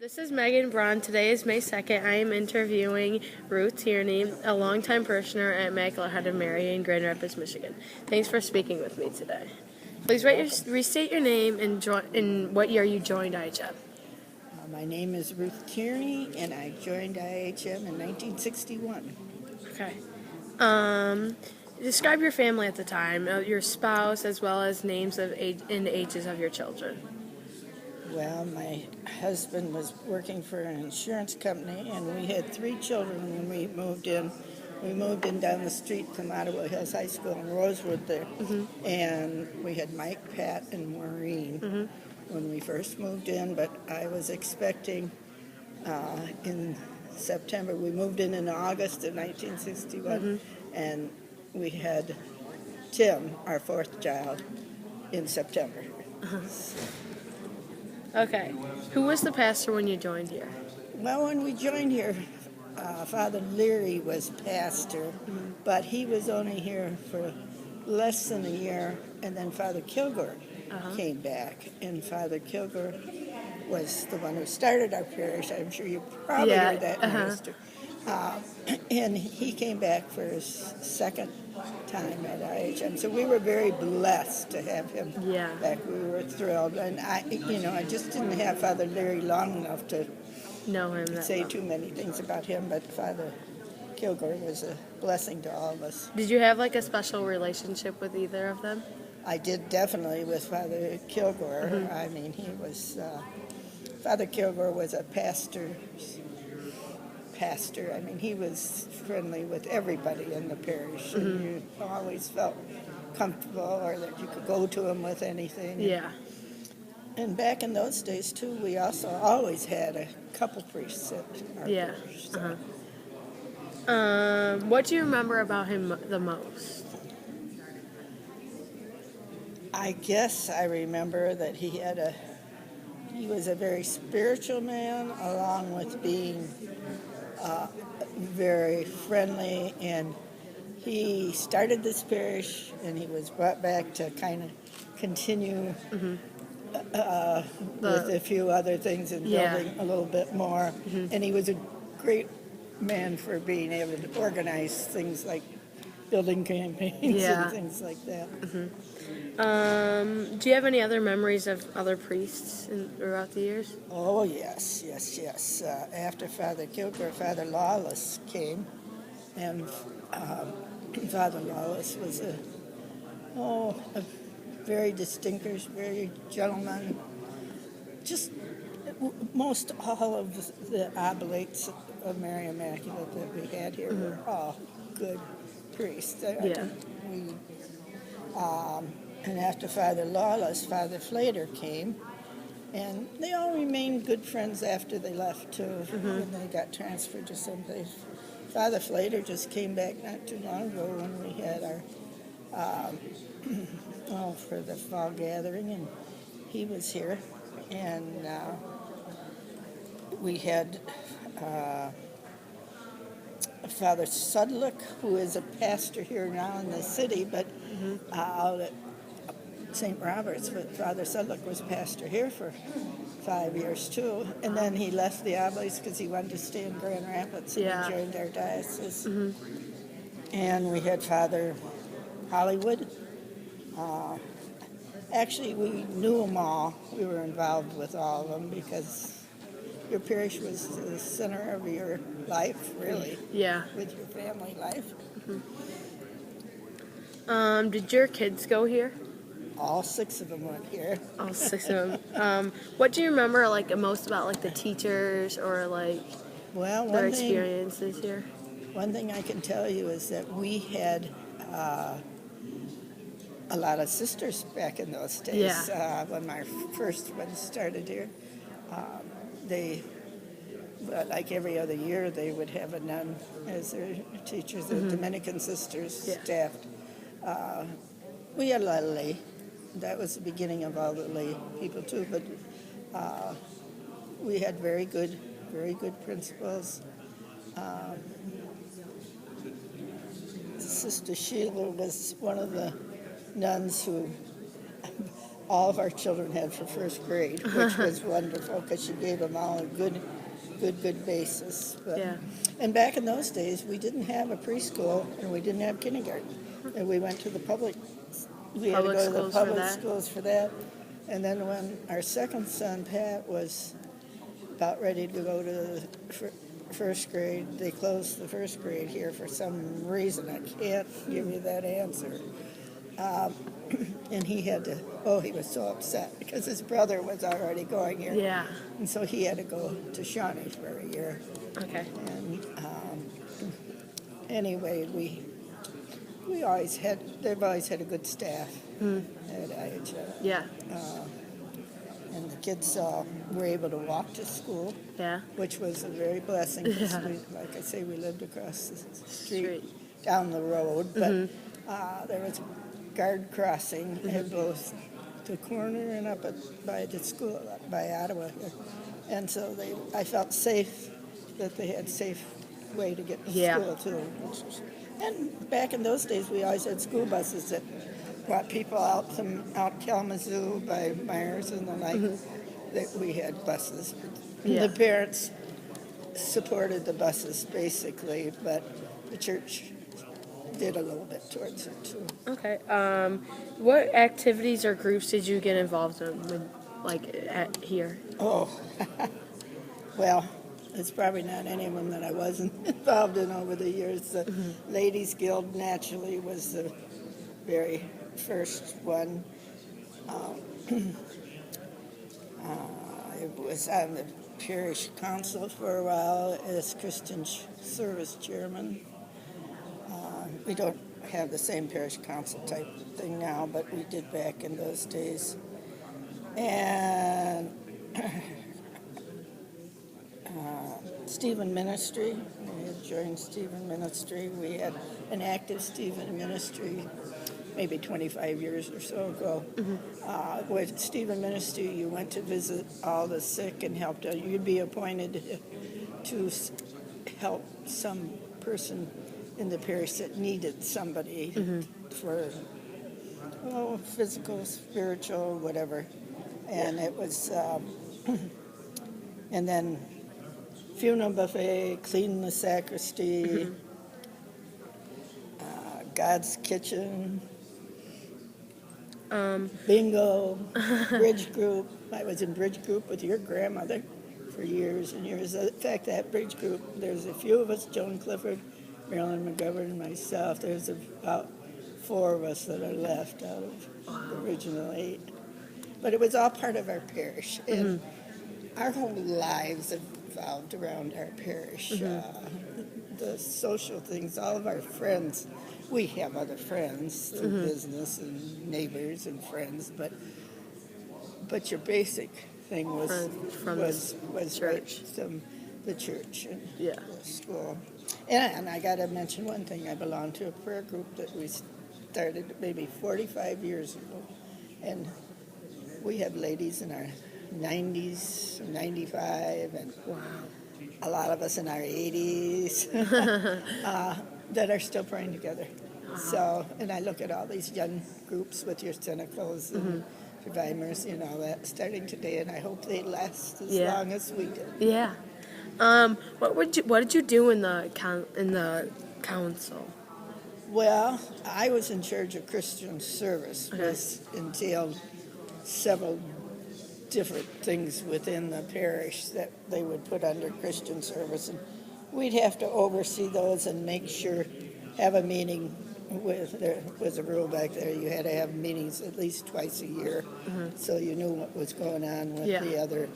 This is Megan Braun. Today is May 2nd. I am interviewing Ruth Tierney, a longtime parishioner at Immaculate of Mary in Grand Rapids, Michigan. Thanks for speaking with me today. Please restate your name and what year you joined IHM. My name is Ruth Tierney, and I joined IHM in 1961. Okay. Describe your family at the time, your spouse, as well as names of and ages of your children. Well, my husband was working for an insurance company, and we had 3 children when we moved in. We moved in down the street from Ottawa Hills High School in Rosewood there, and we had Mike, Pat, and Maureen when we first moved in, but I was expecting in September. We moved in August of 1961, and we had Tim, our 4th child, in September. Okay. Who was the pastor when you joined here? Well, when we joined here, Father Leary was pastor, but he was only here for less than a year, and then Father Kilgore came back, and Father Kilgore was the one who started our parish. I'm sure you probably heard that, Minister. And he came back for his second time at IHM, so we were very blessed to have him back. We were thrilled, and I just didn't have Father Leary long enough to know him say too many things about him, but Father Kilgore was a blessing to all of us. Did you have like a special relationship with either of them? I did, definitely, with Father Kilgore. I mean, he was Father Kilgore was a pastor. I mean, he was friendly with everybody in the parish, and you always felt comfortable, or that you could go to him with anything. Yeah. And back in those days, too, we also always had a couple priests at our parish. So. What do you remember about him the most? I guess I remember that he was a very spiritual man, along with being very friendly, and he started this parish, and he was brought back to kind of continue with a few other things and building a little bit more. And he was a great man for being able to organize things like building campaigns and things like that. Do you have any other memories of other priests throughout the years? Oh, yes. After Father Kilgore, Father Lawless came, and Father Lawless was a very distinguished, very gentleman. Just most all of the oblates of Mary Immaculate that we had here were all good priests. And after Father Lawless, Father Flater came, and they all remained good friends after they left, too, when they got transferred to someplace. Father Flater just came back not too long ago when we had our, for the fall gathering, and he was here. And we had Father Sudlick, who is a pastor here now in the city, but out at St. Robert's. But Father Sudlick was pastor here for 5 years, too. And then he left the Oblates because he wanted to stay in Grand Rapids, and he joined our diocese. And we had Father Hollywood. Actually, we knew them all. We were involved with all of them because your parish was the center of your life, really. Yeah. With your family life. Did your kids go here? All 6 of them went here. All 6 of them. What do you remember most about the teachers or their experiences here? One thing I can tell you is that we had a lot of sisters back in those days. When my first one started here, like every other year, they would have a nun as their teachers. The Dominican sisters staffed. We had a lot of lay. That was the beginning of all the lay people too. But we had very good principals. Sister Sheila was one of the nuns who all of our children had for first grade, which was wonderful because she gave them all a good basis. But, Yeah. and back in those days, we didn't have a preschool and we didn't have kindergarten. And we went to the public. We had to Public go to the schools for public that? schools for that. And then when our second son, Pat, was about ready to go to the first grade, they closed the first grade here for some reason. I can't give you that answer. And he had to, he was so upset because his brother was already going here. Yeah. And so he had to go to Shawnee for a year. Okay. And anyway, they've always had a good staff at IHS. Yeah. And the kids were able to walk to school, Yeah. which was a very blessing. 'Cause Yeah. like I say, we lived across the street, down the road, but there was a guard crossing at both the corner and up by the school, up by Ottawa here. And so I felt safe that they had safe way to get to school too. And back in those days, we always had school buses that brought people out from out Kalamazoo by Myers and the like. That we had buses. Yeah. The parents supported the buses basically, but the church did a little bit towards it too. Okay. What activities or groups did you get involved in when, at here? Oh, well, it's probably not any of them that I wasn't involved in over the years. The Ladies Guild naturally was the very first one. I was on the parish council for a while as Christian service chairman. We don't have the same parish council type thing now, but we did back in those days. And Stephen Ministry, we had joined Stephen Ministry. We had an active Stephen Ministry maybe 25 years or so ago. With Stephen Ministry, you went to visit all the sick and helped. You'd be appointed to help some person in the parish that needed somebody for physical, spiritual, whatever. And it was, and then funeral buffet, clean the sacristy, God's kitchen, bingo, bridge group. I was in bridge group with your grandmother for years and years. In fact, that bridge group, there's a few of us, Joan Clifford, Marilyn McGovern, and myself. There's about 4 of us that are left out of the original 8. But it was all part of our parish. And our whole lives evolved around our parish. The social things, all of our friends. We have other friends through business and neighbors and friends, but your basic thing was church. right from the church and Yeah. the school. And I got to mention one thing. I belong to a prayer group that we started maybe 45 years ago, and we have ladies in our 90s, 95, and a lot of us in our 80s that are still praying together. So, and I look at all these young groups with your Senecals and Survivors, that starting today, and I hope they last as long as we did. Yeah. What did you do in the council? Well, I was in charge of Christian service, which entailed several different things within the parish that they would put under Christian service, and we'd have to oversee those and make sure, have a meeting there was a rule back there. You had to have meetings at least twice a year, so you knew what was going on with the other.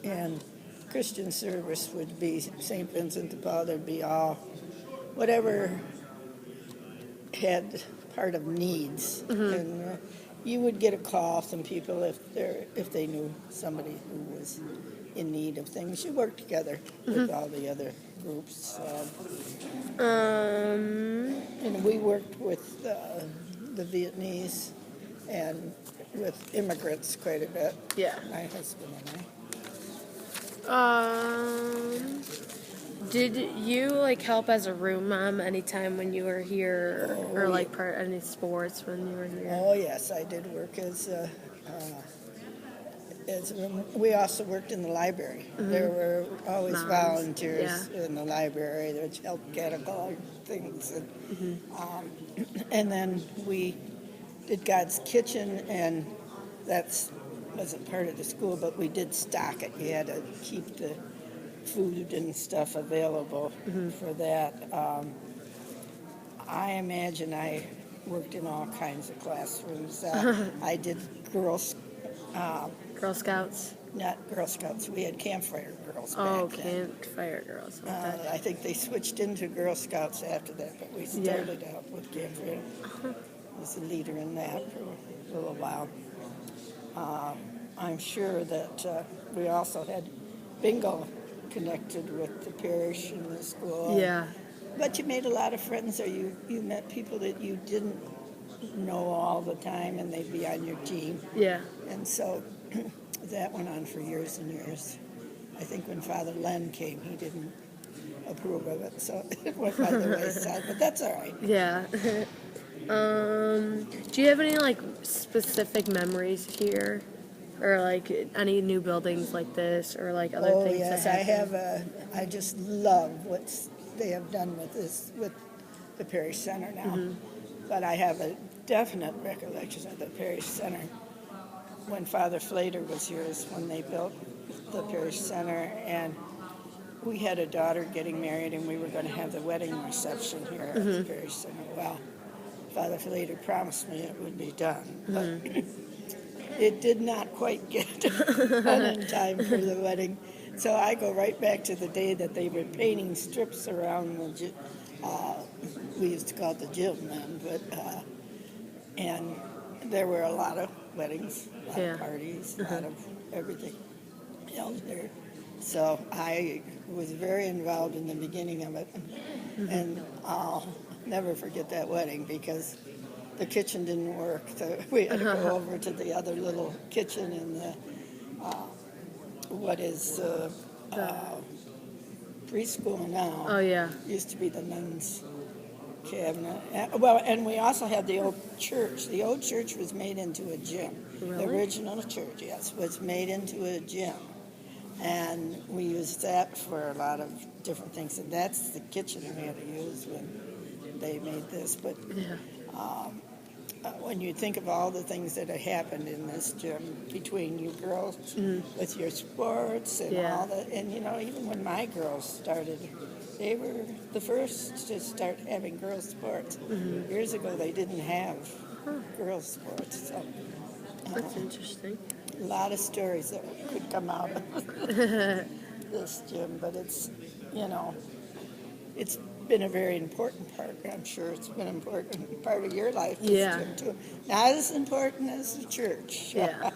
And Christian service would be St. Vincent de Paul. There'd be all whatever had part of needs, and you would get a call from people if they knew somebody who was in need of things. You worked together with all the other groups. And we worked with the Vietnamese and with immigrants quite a bit. Yeah. My husband and I. Did you help as a room mom anytime when you were here, or part any sports when you were here? Oh yes, Yes, I did work we also worked in the library. There were always Moms, volunteers yeah. in the library that helped catalog things. And then we did God's Kitchen, and that's wasn't part of the school, but we did stock it. We had to keep the food and stuff available for that. I imagine I worked in all kinds of classrooms. I did girls, Girl Scouts. not Girl Scouts. We had campfire girls Oh, back then. Campfire Girls. Okay. I think they switched into Girl Scouts after that, but we started out with campfire. I was the leader in that for a little while. I'm sure that we also had bingo connected with the parish and the school. Yeah. But you made a lot of friends, or you met people that you didn't know all the time, and they'd be on your team. Yeah. And so that went on for years and years. I think when Father Len came, he didn't approve of it, so it went by the wayside, but that's all right. Yeah. Do you have any like specific memories here, or like any new buildings like this, or like other Oh, things? yes, that I happened? have I just love what they have done with this, with the Parish Center now. But I have a definite recollection of the Parish Center when Father Flater was here, is when they built the Parish Center, and we had a daughter getting married, and we were going to have the wedding reception here at the Parish Center. Well, Father Flater promised me it would be done, but it did not quite get done in time for the wedding. So I go right back to the day that they were painting strips around the we used to call it the gym then, but and there were a lot of weddings, a lot of parties, a lot of everything held there. So I was very involved in the beginning of it, and I'll never forget that wedding because the kitchen didn't work. So we had to go over to the other little kitchen in the what is preschool now. Oh yeah. Used to be the nuns' cabinet. Well, and we also had the old church. The old church was made into a gym. Really? The original church, yes, was made into a gym. And we used that for a lot of different things. And that's the kitchen we had to use when they made this. But when you think of all the things that have happened in this gym between you girls with your sports and all that, and you know, even when my girls started, they were the first to start having girls sports. Years ago, they didn't have girls sports. So, That's interesting. a lot of stories that could come out of this gym, but it's, you know, it's been a very important part. I'm sure it's been an important part of your life, this gym too. Not as important as the church. Yeah.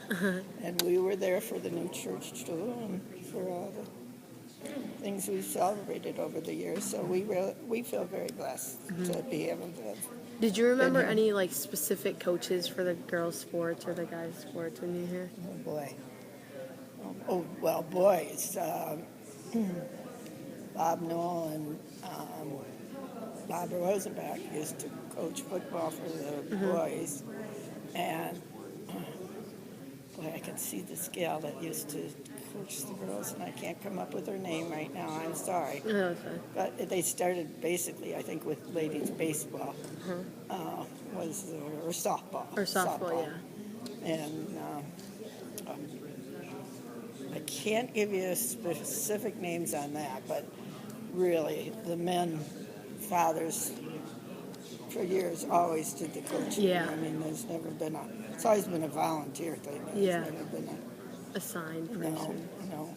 And we were there for the new church too, and for all the things we've celebrated over the years. So we feel very blessed to be able to. Did you remember any like specific coaches for the girls' sports or the guys' sports when you were here? Oh boy. Oh well, boys. Bob Knoll and Bob Rosenbach used to coach football for the boys, and boy, I can see this gal that used to coach the girls, and I can't come up with her name right now. I'm sorry. Oh, that's fine. But they started basically, I think, with ladies baseball, or softball. Or softball, yeah. And I can't give you specific names on that, but really, the men, fathers, for years always did the coaching. Yeah. I mean, there's never been it's always been a volunteer thing. There's never been Assigned person. No.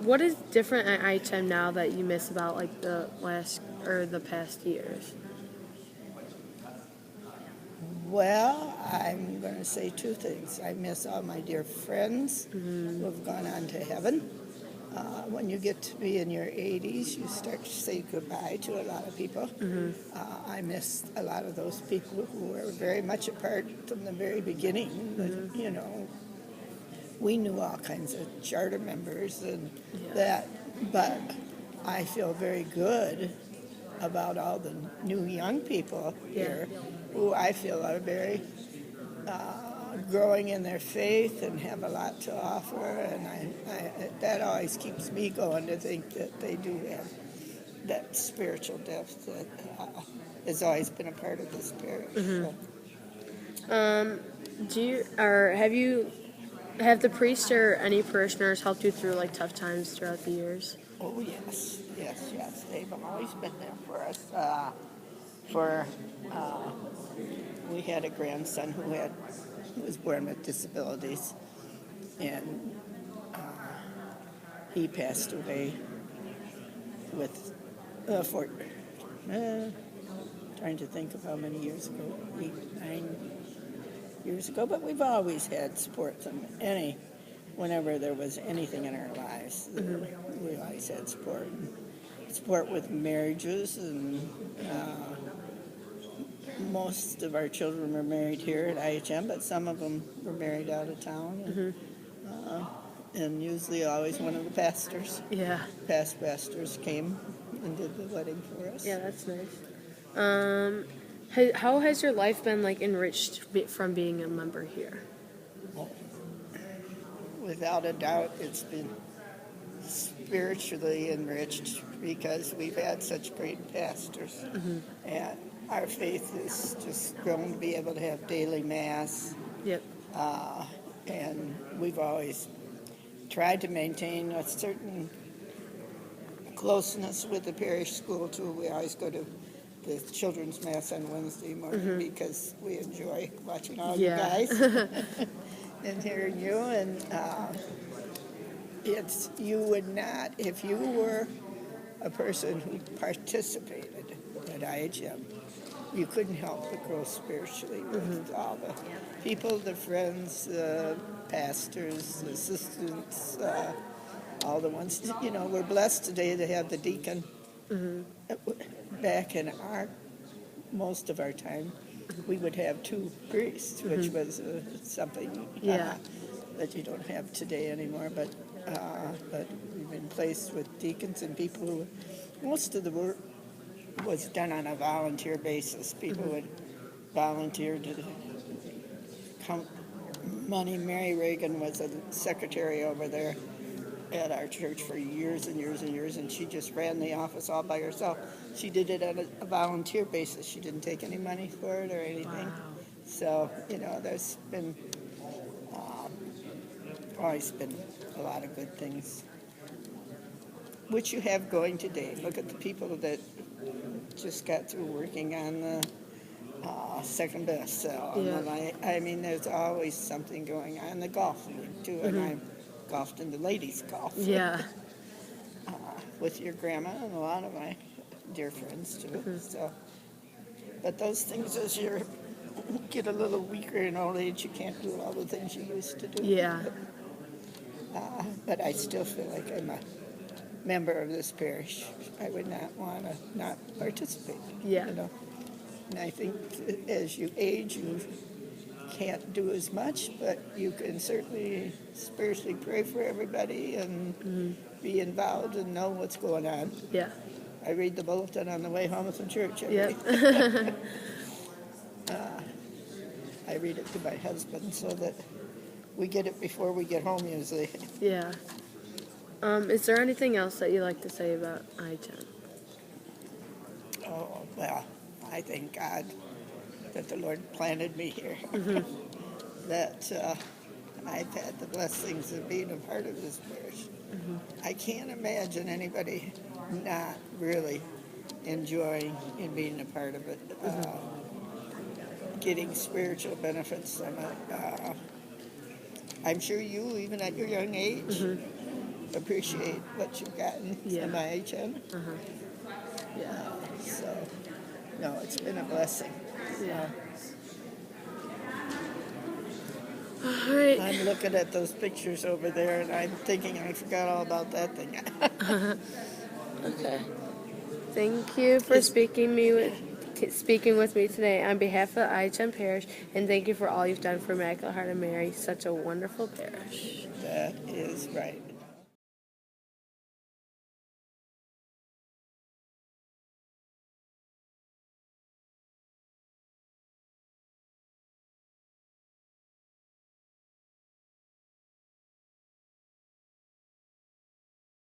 What is different at IHM now that you miss about like the past years? Well, I'm going to say two things. I miss all my dear friends who have gone on to heaven. When you get to be in your 80s, you start to say goodbye to a lot of people. I miss a lot of those people who were very much a part from the very beginning. But, you know, we knew all kinds of charter members and that, but I feel very good about all the new young people here who I feel are very growing in their faith and have a lot to offer, and that always keeps me going to think that they do have that spiritual depth that has always been a part of this parish. So. Have the priest or any parishioners helped you through like tough times throughout the years? Oh yes. They've always been there for us. We had a grandson who was born with disabilities, and he passed away with trying to think of how many years ago, 8, 9 years ago. But we've always had support from whenever there was anything in our lives. We always had support with marriages, and most of our children were married here at IHM, but some of them were married out of town. And usually always one of the pastors. Yeah. Past pastors came and did the wedding for us. Yeah, that's nice. How has your life been like enriched from being a member here? Well, without a doubt, it's been spiritually enriched because we've had such great pastors. And our faith has just grown to be able to have daily mass. Yep. And we've always tried to maintain a certain closeness with the parish school too. We always go to the children's mass on Wednesday morning because we enjoy watching all you guys and hearing you. And you would not, if you were a person who participated at IHM, you couldn't help but grow spiritually with all the people, the friends, the pastors, the assistants, all the ones. We're blessed today to have the deacon. Back in most of our time, we would have 2 priests, which was something that you don't have today anymore. But we've been placed with deacons and people who, most of the work was done on a volunteer basis. People would volunteer to count money. Mary Reagan was a secretary over there at our church for years and years and years, and she just ran the office all by herself. She did it on a volunteer basis. She didn't take any money for it or anything. Wow. So, there's been always been a lot of good things, which you have going today. Look at the people that just got through working on the second best sell. I mean, there's always something going on. The golf league, too, and I golfed in the ladies' golf. Yeah. With your grandma and a lot of my dear friends, too. So, but those things, as you get a little weaker in old age, you can't do all the things you used to do. Yeah. But I still feel like I'm a member of this parish. I would not want to not participate. Yeah. And I think as you age, you can't do as much, but you can certainly spiritually pray for everybody and be involved and know what's going on. Yeah. I read the bulletin on the way home from church. Yeah. I read it to my husband so that we get it before we get home usually. Yeah. Is there anything else that you'd like to say about IHM? Oh, well, I thank God that the Lord planted me here. That I've had the blessings of being a part of this parish. I can't imagine anybody not really enjoying and being a part of it, getting spiritual benefits from it. I'm sure you, even at your young age, appreciate what you've gotten from IHM. So, no, it's been a blessing. Yeah. All right. I'm looking at those pictures over there, and I'm thinking I forgot all about that thing. Okay. Thank you for speaking with me today on behalf of IHM Parish, and thank you for all you've done for Immaculate Heart of Mary, such a wonderful parish. That is right.